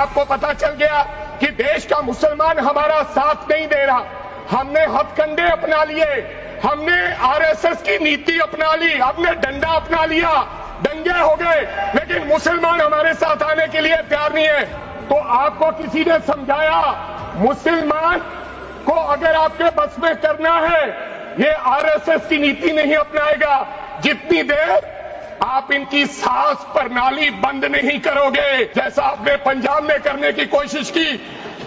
आपको पता चल गया कि देश का मुसलमान हमारा साथ नहीं दे रहा। हमने हथकंडे अपना लिए, हमने आरएसएस की नीति अपना ली, हमने डंडा अपना लिया, दंगे हो गए, लेकिन मुसलमान हमारे साथ आने के लिए तैयार नहीं है। तो आपको किसी ने समझाया मुसलमान को अगर आपके बस में करना है, ये आरएसएस की नीति नहीं अपनाएगा जितनी देर आप इनकी सांस प्रणाली बंद नहीं करोगे। जैसा आपने पंजाब में करने की कोशिश की,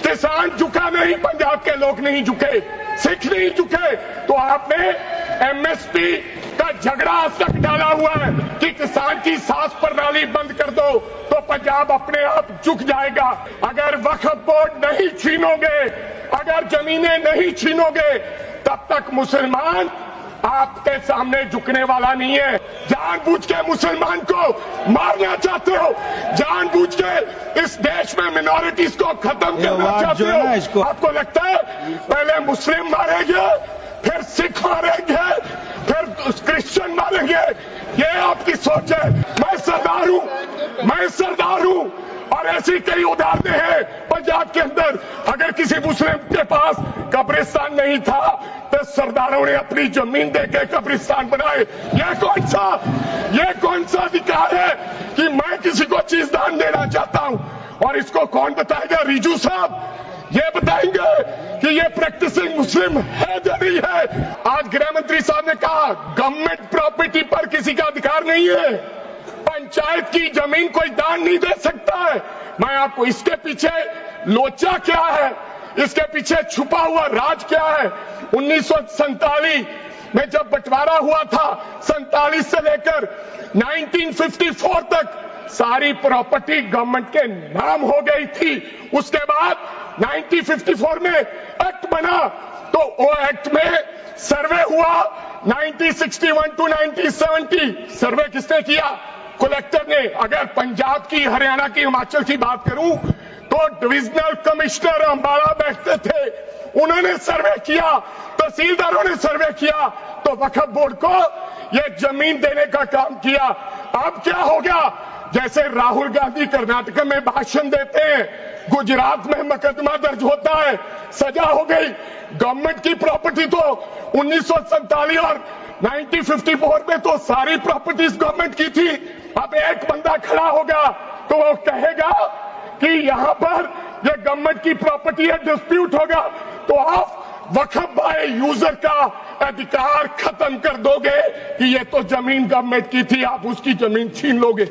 किसान झुका नहीं, पंजाब के लोग नहीं झुके, सिख नहीं झुके, तो आपने एमएसपी का झगड़ा आज तक डाला हुआ है कि किसान की सांस प्रणाली बंद कर दो तो पंजाब अपने आप झुक जाएगा। अगर वक्फ बोर्ड नहीं छीनोगे, अगर जमीनें नहीं छीनोगे, तब तक मुसलमान आपके सामने झुकने वाला नहीं है। जानबूझ के मुसलमान को मारना चाहते हो, जानबूझ के इस देश में मिनॉरिटीज को खत्म करना चाहते हो। आपको लगता है पहले मुस्लिम मारेंगे, फिर सिख मारेंगे, फिर क्रिश्चियन मारेंगे, ये आपकी सोच है। मैं सरदार हूं, मैं सरदार हूं, और ऐसी कई उदाहरणें हैं पंजाब के अंदर। अगर किसी मुस्लिम के पास कब्रिस्तान नहीं था तो सरदारों ने अपनी जमीन देके कब्रिस्तान बनाए। ये कौन सा अधिकार है कि मैं किसी को चीज दान देना चाहता हूं? और इसको कौन बताएगा? रिजू साहब ये बताएंगे कि ये प्रैक्टिसिंग मुस्लिम है या नहीं है। आज गृह मंत्री साहब ने कहा गवर्नमेंट प्रॉपर्टी पर किसी का अधिकार नहीं है, पंचायत की जमीन कोई दान नहीं दे सकता है। मैं आपको इसके पीछे लोचा क्या है, इसके पीछे छुपा हुआ राज क्या है। 1947 में जब बंटवारा हुआ था, 47 से लेकर 1954 तक सारी प्रॉपर्टी गवर्नमेंट के नाम हो गई थी। उसके बाद 1954 में एक्ट बना, तो वो एक्ट में सर्वे हुआ 1961 टू 1970। सर्वे किसने किया? कलेक्टर ने। अगर पंजाब की, हरियाणा की, हिमाचल की बात करूं तो डिविजनल कमिश्नर अंबाला बैठते थे, उन्होंने सर्वे किया, तहसीलदारों ने सर्वे किया, तो वक्फ बोर्ड को यह जमीन देने का काम किया। अब क्या हो गया? जैसे राहुल गांधी कर्नाटक में भाषण देते हैं, गुजरात में मुकदमा दर्ज होता है, सजा हो गई। गवर्नमेंट की प्रॉपर्टी तो 1947 और 1954 में तो सारी प्रॉपर्टीज गवर्नमेंट की थी। अब एक बंदा खड़ा होगा तो वो कहेगा कि यहां पर ये गवर्नमेंट की प्रॉपर्टी है, डिस्प्यूट होगा, तो आप वक्फ बाय यूजर का अधिकार खत्म कर दोगे कि ये तो जमीन गवर्नमेंट की थी, आप उसकी जमीन छीन लोगे।